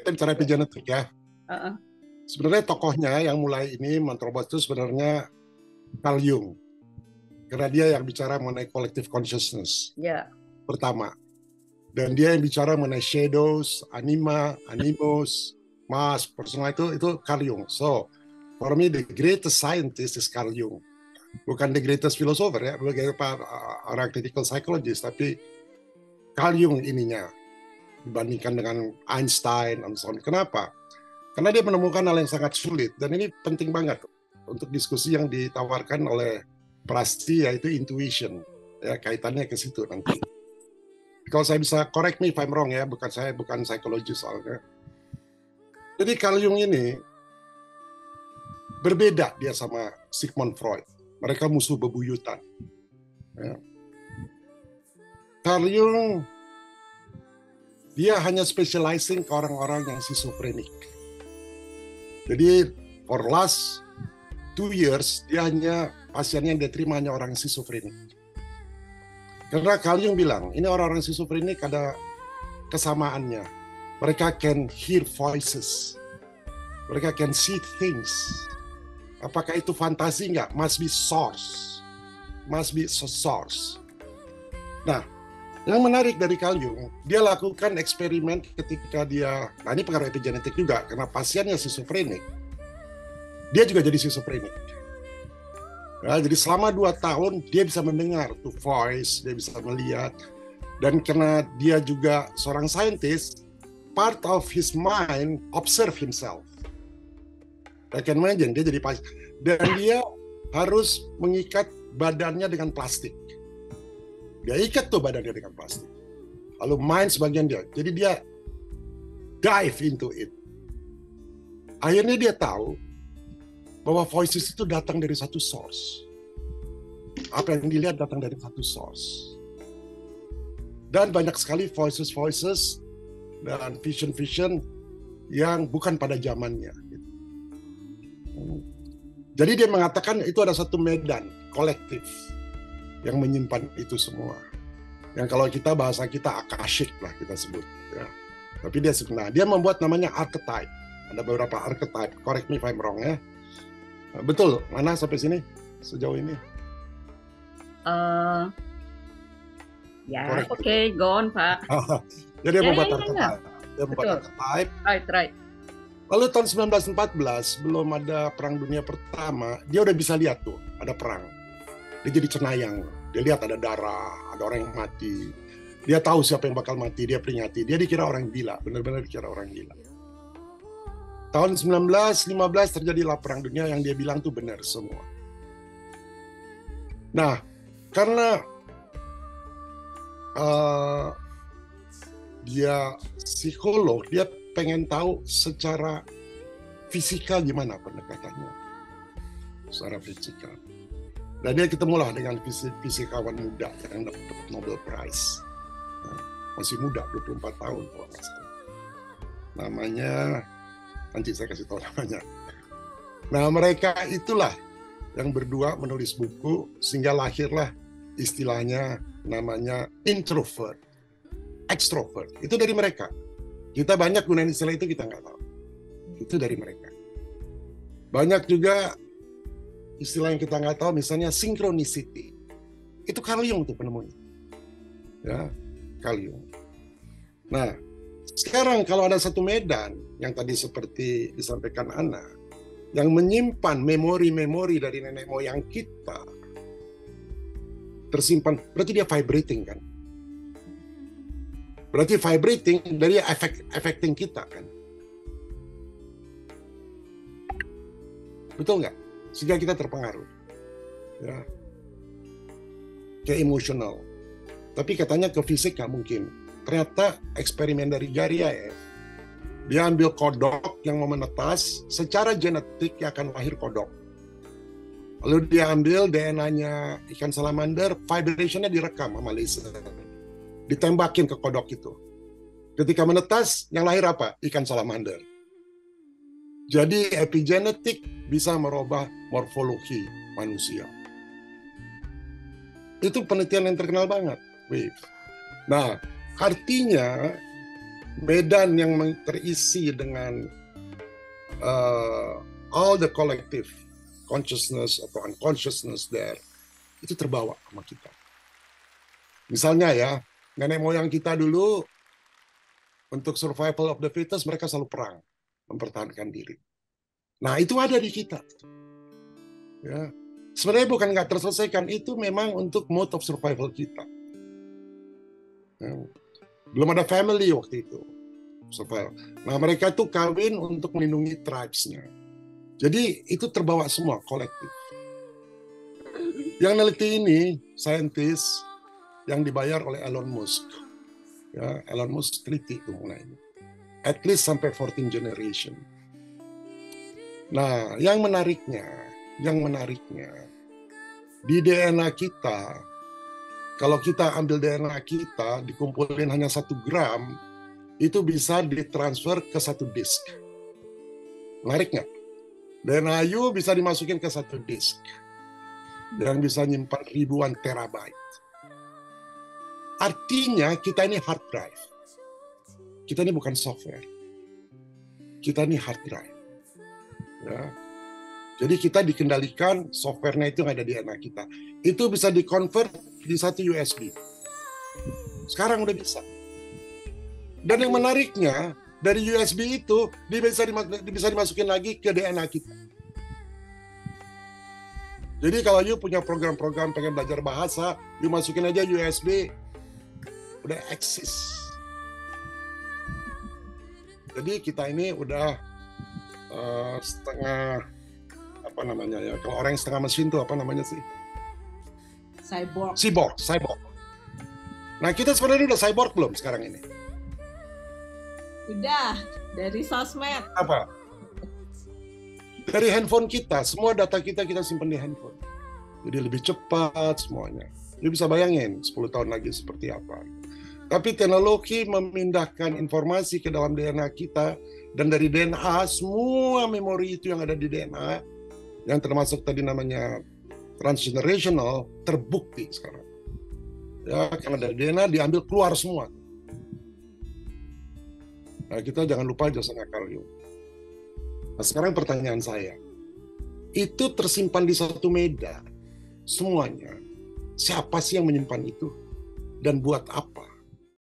kita bicara epigenetik ya. Uh-uh. Sebenarnya tokohnya yang mulai ini menerobos itu sebenarnya Carl Jung. Karena dia yang bicara mengenai collective consciousness. Ya. Pertama. Dan dia yang bicara mengenai shadows, anima, animus, mass, personal itu Carl Jung. So, for me the greatest scientist is Carl Jung. Bukan the greatest philosopher ya, bagi orang critical psychologist, tapi Carl Jung ininya dibandingkan dengan Einstein dan so on. Kenapa? Karena dia menemukan hal yang sangat sulit, dan ini penting banget untuk diskusi yang ditawarkan oleh Prasti, yaitu intuition. Ya, kaitannya ke situ nanti. Kalau saya bisa correct me if I'm wrong ya, saya bukan psikologis soalnya. Jadi Carl Jung ini berbeda dia sama Sigmund Freud. Mereka musuh bebuyutan. Ya. Carl Jung dia hanya specializing ke orang-orang yang schizophrenic. Jadi for last 2 years dia hanya pasiennya yang dia terima hanya orang schizophrenic. Karena Carl Jung bilang ini orang-orang schizophrenic ada kesamaannya. Mereka can hear voices, mereka can see things. Apakah itu fantasi? Enggak, must be source, must be source. Nah, yang menarik dari Carl Jung, dia lakukan eksperimen ketika dia, nah ini pengaruh epigenetik juga, karena pasiennya schizophrenic, dia juga jadi schizophrenic. Ya, jadi selama 2 tahun dia bisa mendengar tuh voice, dia bisa melihat, dan karena dia juga seorang scientist, part of his mind observe himself. I can imagine dia jadi pasien, dan dia harus mengikat badannya dengan plastik. Dia ikat tuh badannya dengan plastik. Lalu mind sebagian dia. Jadi dia dive into it. Akhirnya dia tahu bahwa voices itu datang dari satu source. Apa yang dilihat datang dari satu source. Dan banyak sekali voices dan vision yang bukan pada zamannya. Jadi dia mengatakan itu ada satu medan kolektif yang menyimpan itu semua. Yang kalau kita bahasa kita akashic lah kita sebut. Ya. Tapi dia sebenarnya dia membuat namanya archetype. Ada beberapa archetype. Correct me if I'm wrong ya. Betul, mana sampai sini sejauh ini? Ya, oke, go on Pak. Jadi dia membuat archetype. Dia membuat archetype. Right. Lalu tahun 1914 belum ada Perang Dunia Pertama, dia udah bisa lihat tuh ada perang. Dia jadi cenayang. Dia lihat ada darah, ada orang yang mati. Dia tahu siapa yang bakal mati, dia peringati. Dia dikira orang gila, benar-benar dikira orang gila. Tahun 1915 terjadilah Perang Dunia yang dia bilang tuh benar semua. Nah, karena dia psikolog, dia pengen tahu secara fisika gimana pendekatannya. Secara fisika. Dan dia ketemulah dengan fisikawan muda yang dapat Nobel Prize. Nah, masih muda, 24 tahun kalau nggak salah. Namanya, nanti saya kasih tahu namanya. Nah, mereka itulah yang berdua menulis buku sehingga lahirlah istilahnya namanya introvert, extrovert. Itu dari mereka. Kita banyak gunain istilah itu kita nggak tahu. Itu dari mereka. Banyak juga istilah yang kita nggak tahu, misalnya synchronicity. Itu Carl Jung tuh penemunya. Ya, Carl Jung. Nah, sekarang kalau ada satu medan yang tadi seperti disampaikan Ana, yang menyimpan memori-memori dari nenek moyang kita, tersimpan, berarti dia vibrating kan? Berarti vibrating dari affecting kita kan? Betul nggak? Sehingga kita terpengaruh. Ya. Kayak emosional. Tapi katanya ke fisik nggak mungkin. Ternyata eksperimen dari Garyaev, dia ambil kodok yang mau menetas, secara genetik yang akan lahir kodok. Lalu dia ambil DNA-nya ikan salamander, vibration-nya direkam sama laser. Ditembakin ke kodok itu. Ketika menetas, yang lahir apa? Ikan salamander. Jadi epigenetik bisa merubah morfologi manusia. Itu penelitian yang terkenal banget. Nah, artinya medan yang terisi dengan all the collective consciousness atau unconsciousness there, itu terbawa sama kita. Misalnya ya, nenek moyang kita dulu untuk survival of the fittest mereka selalu perang, mempertahankan diri. Nah itu ada di kita. Ya. Sebenarnya bukan nggak terselesaikan, itu memang untuk mode of survival kita. Ya. Belum ada family waktu itu. Survival. Nah mereka tuh kawin untuk melindungi tribes-nya. Jadi itu terbawa semua, kolektif. Yang neliti ini, saintis yang dibayar oleh Elon Musk. Ya, Elon Musk teliti itu mulai. At least sampai 14 generation. Nah, yang menariknya, di DNA kita, kalau kita ambil DNA kita, dikumpulin hanya 1 gram, itu bisa ditransfer ke 1 disk. Menarik nggak? DNA you bisa dimasukin ke 1 disk. Dan bisa nyimpan ribuan terabyte. Artinya kita ini hard drive. Kita ini bukan software. Kita ini hard drive. Ya. Jadi kita dikendalikan softwarenya itu yang ada di DNA kita. Itu bisa di-convert di 1 USB. Sekarang udah bisa. Dan yang menariknya, dari USB itu bisa dimasukin lagi ke DNA kita. Jadi kalau you punya program-program pengen belajar bahasa, you masukin aja USB, udah eksis. Jadi kita ini udah setengah, apa namanya ya, kalau orang yang setengah mesin tuh apa namanya sih? Cyborg. Nah kita sebenarnya udah cyborg belum sekarang ini? Udah, dari sosmed. Apa? Dari handphone kita, semua data kita simpan di handphone. Jadi lebih cepat semuanya. You bisa bayangin 10 tahun lagi seperti apa. Tapi teknologi memindahkan informasi ke dalam DNA kita, dan dari DNA, semua memori itu yang ada di DNA, yang termasuk tadi namanya transgenerational, terbukti sekarang. Ya, karena dari DNA diambil keluar semua. Nah, kita jangan lupa Jocelyn Carl Jung. Nah, sekarang pertanyaan saya, itu tersimpan di 1 medan, semuanya. Siapa sih yang menyimpan itu? Dan buat apa?